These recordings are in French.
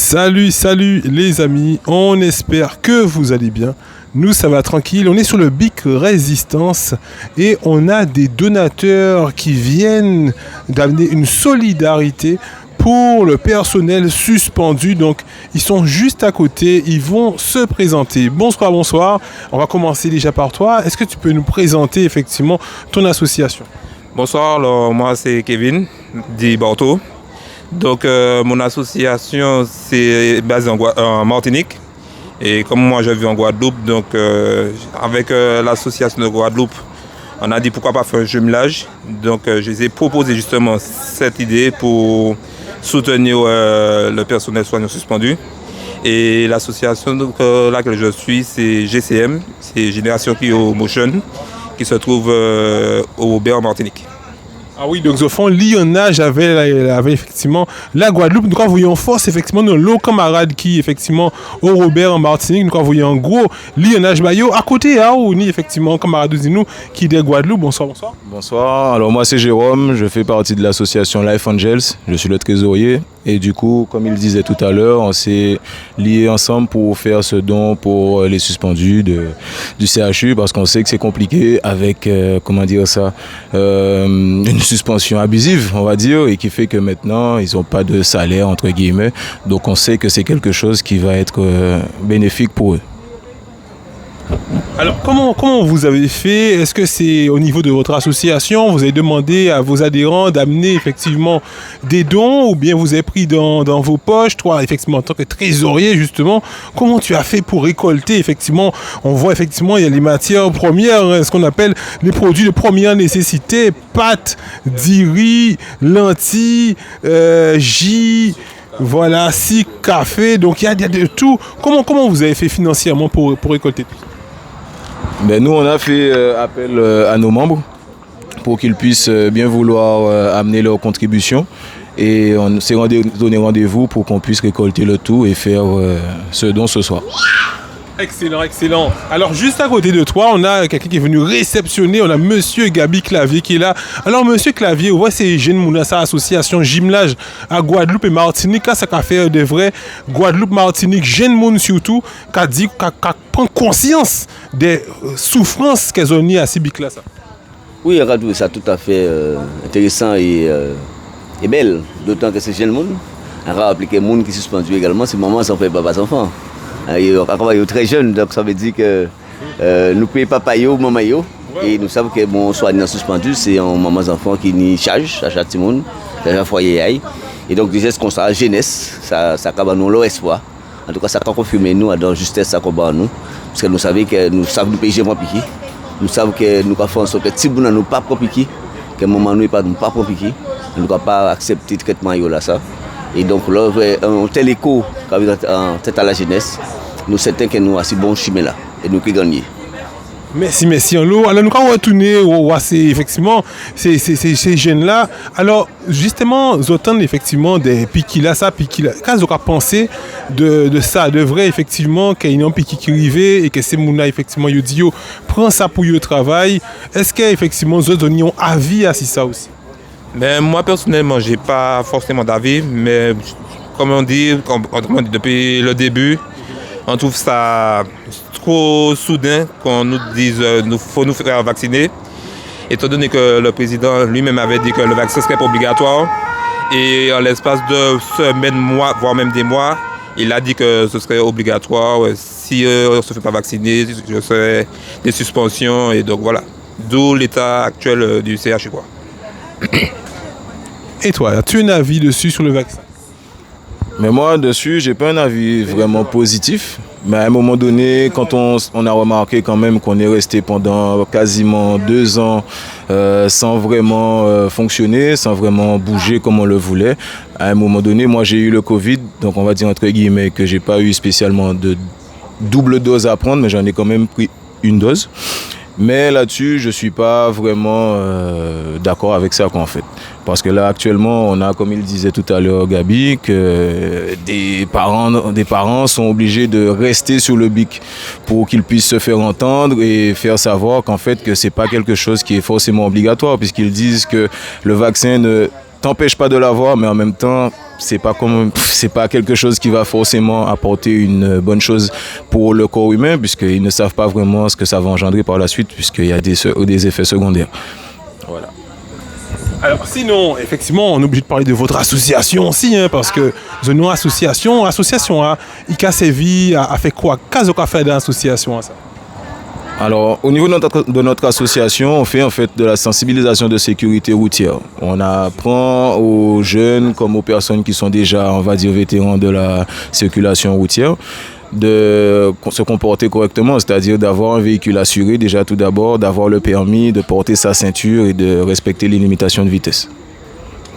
Salut les amis, on espère que vous allez bien. Nous ça va tranquille, on est sur le BIC Résistance et on a des donateurs qui viennent d'amener une solidarité pour le personnel suspendu. Donc ils sont juste à côté, ils vont se présenter. Bonsoir, on va commencer déjà par toi. Est-ce que tu peux nous présenter effectivement ton association? Bonsoir, alors, moi c'est Kevin dit Borto. Donc mon association c'est basée en Martinique et comme moi je vis en Guadeloupe, donc avec l'association de Guadeloupe, on a dit pourquoi pas faire un jumelage. Donc je les ai proposé justement cette idée pour soutenir le personnel soignant suspendu. Et l'association laquelle je suis c'est GCM, c'est Génération Kyo Motion, qui se trouve au Robert en Martinique. Ah oui, donc au fond, Lyonnage avait effectivement la Guadeloupe. Nous voyons force effectivement nos camarades qui effectivement au Robert en Martinique. Nous voyons en gros Lyonnage Bayo à côté, on y effectivement camarades de nous qui de Guadeloupe. Bonsoir. Bonsoir, alors moi c'est Jérôme, je fais partie de l'association Life Angels, je suis le trésorier. Et du coup, comme il disait tout à l'heure, on s'est liés ensemble pour faire ce don pour les suspendus du CHU parce qu'on sait que c'est compliqué avec, une suspension abusive, on va dire, et qui fait que maintenant, ils n'ont pas de salaire, entre guillemets. Donc on sait que c'est quelque chose qui va être bénéfique pour eux. Alors, comment vous avez fait? Est-ce que c'est au niveau de votre association? Vous avez demandé à vos adhérents d'amener effectivement des dons ou bien vous avez pris dans vos poches? Toi, effectivement, en tant que trésorier, justement, comment tu as fait pour récolter? Effectivement, on voit effectivement, il y a les matières premières, ce qu'on appelle les produits de première nécessité, pâtes, riz, lentilles, jus. Voilà, café, donc il y a de tout. Comment vous avez fait financièrement pour récolter tout ça? Ben nous, on a fait appel à nos membres pour qu'ils puissent bien vouloir amener leur contribution. Et on s'est donné rendez-vous pour qu'on puisse récolter le tout et faire ce don ce soir. Excellent. Alors juste à côté de toi, on a quelqu'un qui est venu réceptionner, on a Monsieur Gabi Clavier qui est là. Alors Monsieur Clavier, ouais, c'est Jeune Mounassa Association Jumelage à Guadeloupe et Martinique, ça a fait de vrai Guadeloupe, Martinique, Jeune Moun surtout, qui a dit, qui prend conscience des souffrances qu'elles ont eues à ces bics là. Ça. Oui, on a trouvé ça tout à fait intéressant et belle, d'autant que c'est Jeune Moun. On a appliqué Moun qui est suspendu également, c'est maman sans faire papa enfant. Ils sont très jeunes, donc ça veut dire que nous payons papa et maman. Et nous savons que mon soignant suspendu, c'est un maman enfant qui nous charge, à chaque monde, dans un foyer. Et donc, déjà, ce qu'on a, la jeunesse, ça nous leur espoir. En tout cas, ça a confirmé nous, dans la justesse, ça combat nous. Parce que nous savons que nous payer moins piqué. Nous savons que nous avons fait en sorte que si nous n'avons pas piqué, que maman nous n'est pas piqué, nous ne pouvons pas accepter le traitement là ça. Et donc, là, un tel écho en tête à la jeunesse, nous sommes que nous avons assez bon chemin là. Et nous qui gagnons. Merci. Alors, nous allons retourner effectivement ces jeunes-là. Alors, justement, nous entendons effectivement des piquis là. Quand vous avez pensé de ça, de vrai, effectivement, qu'il y a un piquis qui arrive et que ces gens-là, effectivement, ils disent, prends ça pour le travail. Est-ce qu'effectivement, vous avez un avis à ça aussi? Mais moi personnellement, j'ai pas forcément d'avis, mais comme on dit depuis le début, on trouve ça trop soudain qu'on nous dise qu'il faut nous faire vacciner. Étant donné que le président lui-même avait dit que le vaccin serait pas obligatoire, et en l'espace de semaines, mois, voire même des mois, il a dit que ce serait obligatoire. Si on ne se fait pas vacciner, ce serait des suspensions, et donc voilà. D'où l'état actuel du CHU. Et toi, as-tu un avis dessus sur le vaccin? Mais moi, dessus, j'ai pas un avis vraiment positif. Mais à un moment donné, quand on a remarqué quand même qu'on est resté pendant quasiment 2 ans sans vraiment fonctionner, sans vraiment bouger comme on le voulait, à un moment donné, moi j'ai eu le Covid, donc on va dire entre guillemets que j'ai pas eu spécialement de double dose à prendre, mais j'en ai quand même pris une dose. Mais là-dessus, je ne suis pas vraiment d'accord avec ça en fait. Parce que là, actuellement, on a, comme il disait tout à l'heure Gabi, que des parents sont obligés de rester sur le BIC pour qu'ils puissent se faire entendre et faire savoir qu'en fait, que ce n'est pas quelque chose qui est forcément obligatoire, puisqu'ils disent que le vaccin ne t'empêche pas de l'avoir, mais en même temps, c'est pas quelque chose qui va forcément apporter une bonne chose pour le corps humain, puisqu'ils ne savent pas vraiment ce que ça va engendrer par la suite, puisqu'il y a des effets secondaires. Voilà. Alors sinon, effectivement, on est obligé de parler de votre association aussi, hein, parce que the nom association, Ika Sevi a fait quoi? Qu'est-ce qu'on a fait dans l'association ça? Alors, au niveau de notre association, on fait en fait de la sensibilisation de sécurité routière. On apprend aux jeunes comme aux personnes qui sont déjà, on va dire, vétérans de la circulation routière, de se comporter correctement, c'est-à-dire d'avoir un véhicule assuré déjà tout d'abord, d'avoir le permis, de porter sa ceinture et de respecter les limitations de vitesse.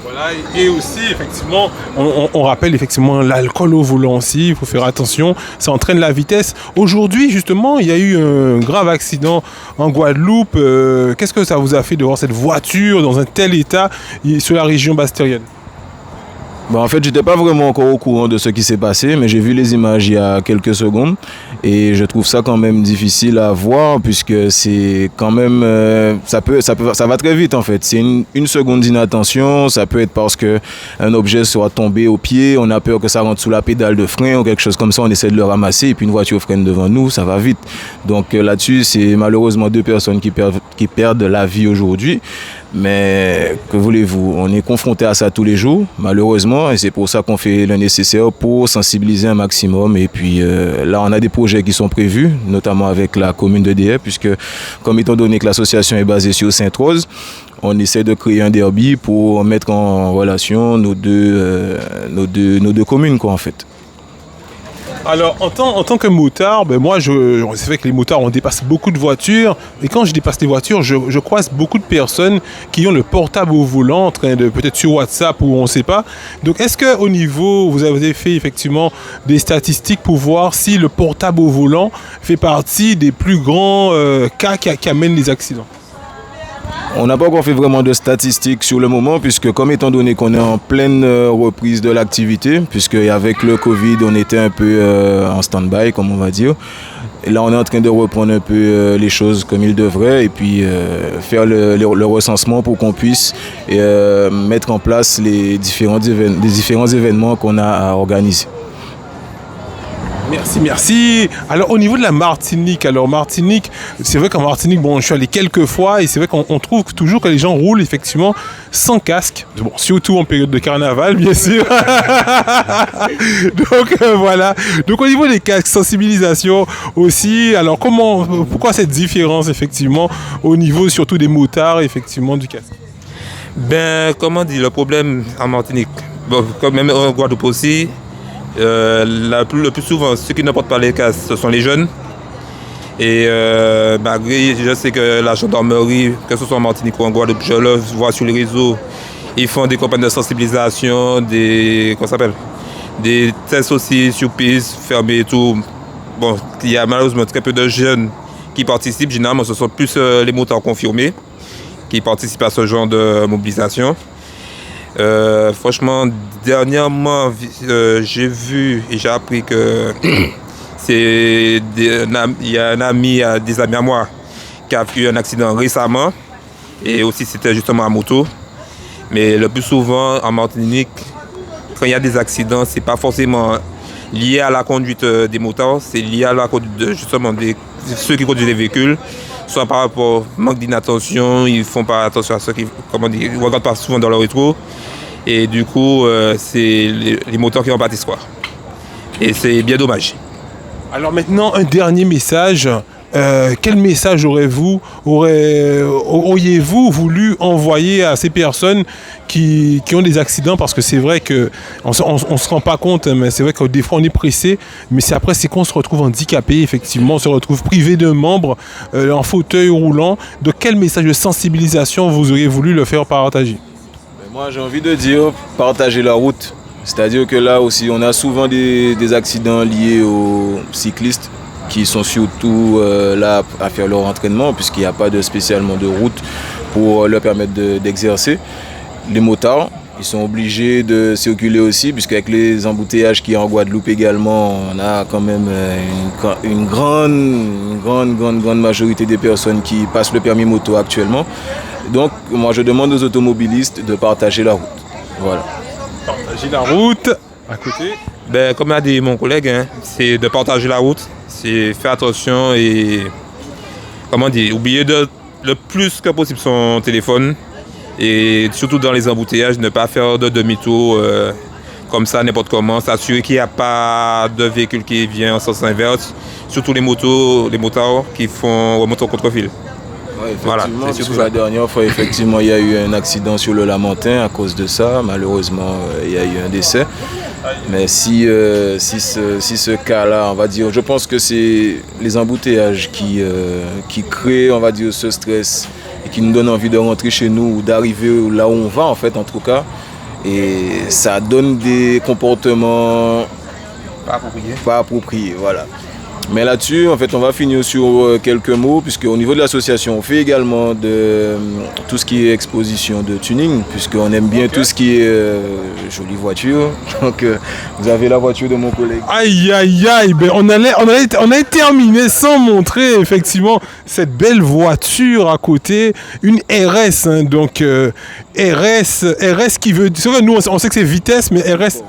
Voilà, et aussi effectivement, on rappelle effectivement l'alcool au volant aussi, il faut faire attention, ça entraîne la vitesse. Aujourd'hui justement, il y a eu un grave accident en Guadeloupe. Qu'est-ce que ça vous a fait de voir cette voiture dans un tel état sur la région bastérienne? En fait, j'étais pas vraiment encore au courant de ce qui s'est passé, mais j'ai vu les images il y a quelques secondes et je trouve ça quand même difficile à voir puisque c'est quand même ça va très vite en fait. C'est une seconde d'inattention, ça peut être parce que un objet soit tombé au pied, on a peur que ça rentre sous la pédale de frein ou quelque chose comme ça, on essaie de le ramasser et puis une voiture freine devant nous, ça va vite. Donc là-dessus, c'est malheureusement 2 personnes qui perdent la vie aujourd'hui. Mais que voulez-vous, on est confronté à ça tous les jours, malheureusement, et c'est pour ça qu'on fait le nécessaire pour sensibiliser un maximum. Et puis là, on a des projets qui sont prévus, notamment avec la commune de Dieppe, puisque comme étant donné que l'association est basée sur Sainte-Rose, on essaie de créer un derby pour mettre en relation nos deux communes, quoi, en fait. Alors, en tant que motard, moi, c'est vrai que les motards, on dépasse beaucoup de voitures. Et quand je dépasse les voitures, je croise beaucoup de personnes qui ont le portable au volant, en train de peut-être sur WhatsApp ou on ne sait pas. Donc, est-ce qu'au niveau, vous avez fait effectivement des statistiques pour voir si le portable au volant fait partie des plus grands cas qui amènent les accidents? On n'a pas encore fait vraiment de statistiques sur le moment, puisque comme étant donné qu'on est en pleine reprise de l'activité, puisque avec le Covid, on était un peu en stand-by, comme on va dire. Et là, on est en train de reprendre un peu les choses comme il devrait et puis faire le recensement pour qu'on puisse mettre en place les différents événements qu'on a à organiser. Merci. Alors au niveau de la Martinique, c'est vrai qu'en Martinique, je suis allé quelques fois et c'est vrai qu'on trouve toujours que les gens roulent effectivement sans casque. Bon, surtout en période de carnaval, bien sûr. Donc voilà. Donc au niveau des casques, sensibilisation aussi. Alors pourquoi cette différence effectivement au niveau surtout des motards effectivement du casque? Comme on dit, le problème en Martinique, comme même en Guadeloupe aussi, le plus souvent, ceux qui ne portent pas les casques, ce sont les jeunes. Et je sais que la gendarmerie, que ce soit en Martinique ou en Guadeloupe, je le vois sur les réseaux, ils font des campagnes de sensibilisation, des tests aussi sur piste, fermés et tout. Bon, il y a malheureusement très peu de jeunes qui participent. Généralement, ce sont plus les motards confirmés qui participent à ce genre de mobilisation. Franchement, dernièrement, j'ai vu et j'ai appris que il y a des amis à moi qui a eu un accident récemment et aussi c'était justement à moto. Mais le plus souvent en Martinique, quand il y a des accidents, c'est pas forcément lié à la conduite des motards, c'est lié à la conduite justement de ceux qui conduisent les véhicules, soit par rapport au manque d'inattention, ils font pas attention à ceux qui, ils ne regardent pas souvent dans leur rétro. Et du coup, c'est les moteurs qui en pâtissent, quoi. Et c'est bien dommage. Alors maintenant, un dernier message. Quel message auriez-vous voulu envoyer à ces personnes qui ont des accidents? Parce que c'est vrai qu'on ne se rend pas compte, mais c'est vrai que des fois on est pressé, mais c'est qu'on se retrouve handicapé, effectivement, on se retrouve privé d'un membre, en fauteuil roulant. De quel message de sensibilisation vous auriez voulu le faire partager? Moi j'ai envie de dire partager la route. C'est-à-dire que là aussi on a souvent des accidents liés aux cyclistes qui sont surtout là à faire leur entraînement puisqu'il n'y a pas spécialement de route pour leur permettre d'exercer. Les motards, ils sont obligés de circuler aussi puisqu'avec les embouteillages qu'il y a en Guadeloupe également, on a quand même une grande majorité des personnes qui passent le permis moto actuellement. Donc moi je demande aux automobilistes de partager la route. Voilà. Partager la route à côté. Ben, comme a dit mon collègue, hein, c'est de partager la route, c'est faire attention et, oublier le plus que possible son téléphone et surtout dans les embouteillages, ne pas faire de demi-tour comme ça, n'importe comment, s'assurer qu'il n'y a pas de véhicule qui vient en sens inverse, surtout les motards qui font remonter au contre-fil. Ouais, voilà, c'est surtout la dernière fois, effectivement, il y a eu un accident sur le Lamentin à cause de ça. Malheureusement, il y a eu un décès. Mais si ce cas-là, on va dire, je pense que c'est les embouteillages qui créent, on va dire, ce stress et qui nous donnent envie de rentrer chez nous ou d'arriver là où on va, en fait, en tout cas. Et ça donne des comportements pas appropriés, voilà. Mais là-dessus, en fait, on va finir sur quelques mots, puisque au niveau de l'association, on fait également de tout ce qui est exposition de tuning, puisqu'on aime bien tout ce qui est jolie voiture. Donc, vous avez la voiture de mon collègue. Aïe, aïe, aïe, ben on a terminé sans montrer effectivement cette belle voiture à côté, une RS, hein, donc RS qui veut dire, nous on sait que c'est vitesse, mais RS...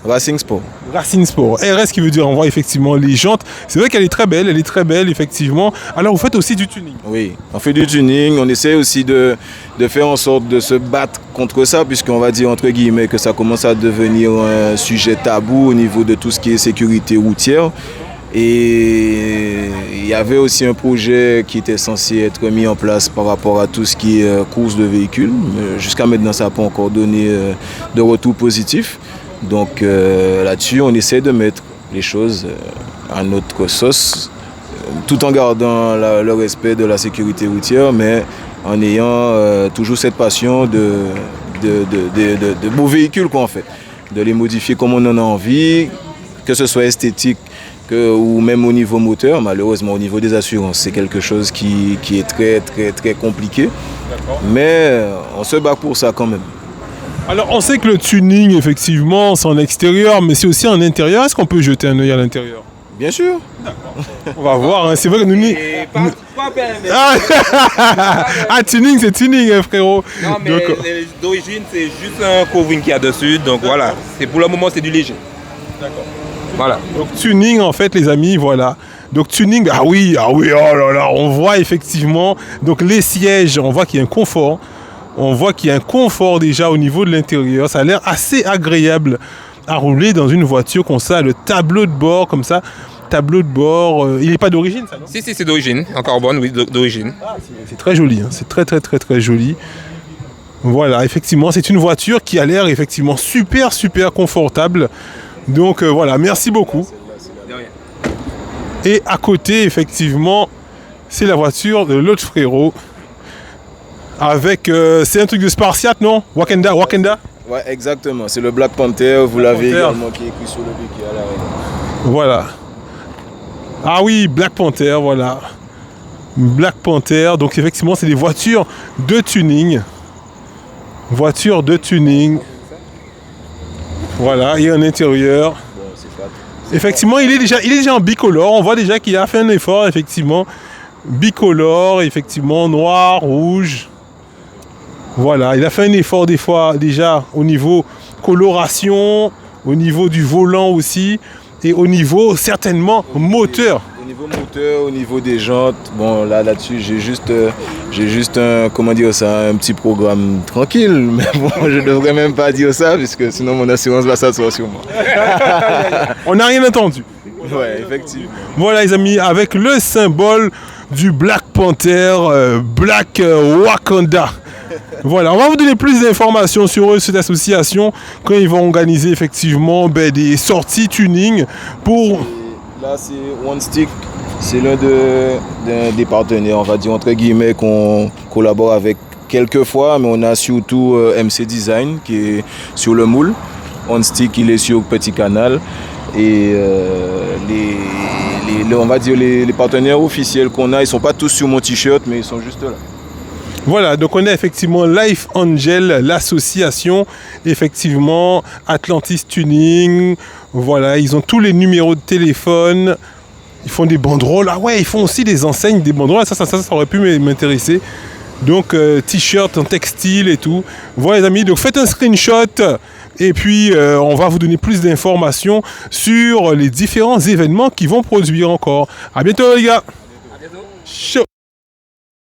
Racing Sport. Racing Sport. RS qui veut dire, on voit effectivement les jantes. C'est vrai qu'elle est très belle, effectivement. Alors vous faites aussi du tuning. Oui, on fait du tuning. On essaie aussi de faire en sorte de se battre contre ça, puisqu'on va dire entre guillemets que ça commence à devenir un sujet tabou au niveau de tout ce qui est sécurité routière. Et il y avait aussi un projet qui était censé être mis en place par rapport à tout ce qui est course de véhicules. Jusqu'à maintenant, ça n'a pas encore donné de retour positif. Donc là-dessus, on essaie de mettre les choses à notre sauce, tout en gardant le respect de la sécurité routière, mais en ayant toujours cette passion de beaux véhicules qu'on fait, de les modifier comme on en a envie, que ce soit esthétique ou même au niveau moteur. Malheureusement, au niveau des assurances, c'est quelque chose qui est très, très, très compliqué, mais on se bat pour ça quand même. Alors, on sait que le tuning, effectivement, c'est en extérieur, mais c'est aussi en intérieur. Est-ce qu'on peut jeter un œil à l'intérieur? Bien sûr. On va voir, hein. C'est vrai que nous... tuning, c'est tuning, hein, frérot. Non, mais d'origine, c'est juste un covering qu'il y a dessus. Donc voilà, pour le moment, c'est du léger. D'accord. Voilà. Donc tuning, en fait, les amis, voilà. Donc tuning, ah oui, oh là là, on voit effectivement, donc les sièges, on voit qu'il y a un confort. On voit qu'il y a un confort déjà au niveau de l'intérieur. Ça a l'air assez agréable à rouler dans une voiture comme ça. Le tableau de bord comme ça. Tableau de bord, il n'est pas d'origine ça, non? Si, c'est d'origine. En carbone, oui, d'origine. Ah, c'est très joli. Hein. C'est très, très, très, très joli. Voilà, effectivement, c'est une voiture qui a l'air effectivement super, super confortable. Donc voilà, merci beaucoup. Et à côté, effectivement, c'est la voiture de l'autre frérot. Avec, c'est un truc de Spartiate, non? Wakanda? Ouais, exactement. C'est le Black Panther. Vous l'avez également qui est écrit sur le véhicule à l'arrière. Voilà. Ah oui, Black Panther, voilà. Black Panther. Donc effectivement, c'est des voitures de tuning. Voitures de tuning. Voilà, et un intérieur. Effectivement, il est déjà en bicolore. On voit déjà qu'il a fait un effort, effectivement. Bicolore, effectivement, noir, rouge. Voilà, il a fait un effort des fois déjà au niveau coloration, au niveau du volant aussi, et au niveau certainement moteur. Au niveau moteur, au niveau des jantes, bon là-dessus j'ai juste un, comment dire ça, un petit programme tranquille, mais bon je devrais même pas dire ça puisque sinon mon assurance va s'asseoir sur moi. On n'a rien entendu. Ouais, effectivement. Voilà les amis, avec le symbole du Black Panther, Black Wakanda. Voilà, on va vous donner plus d'informations sur eux, cette association, quand ils vont organiser effectivement des sorties tuning pour... Là, c'est One Stick, c'est l'un des partenaires, on va dire entre guillemets, qu'on collabore avec quelques fois, mais on a surtout MC Design qui est sur le moule. One Stick, il est sur Petit Canal. Et on va dire les partenaires officiels qu'on a, ils ne sont pas tous sur mon t-shirt, mais ils sont juste là. Voilà, donc on a effectivement Life Angel, l'association, effectivement, Atlantis Tuning, voilà, ils ont tous les numéros de téléphone, ils font des banderoles, ah ouais, ils font aussi des enseignes, des banderoles, ça aurait pu m'intéresser. Donc t-shirt en textile et tout. Voilà les amis, donc faites un screenshot Et puis, on va vous donner plus d'informations sur les différents événements qui vont produire encore. À bientôt, les gars. À bientôt. Ciao.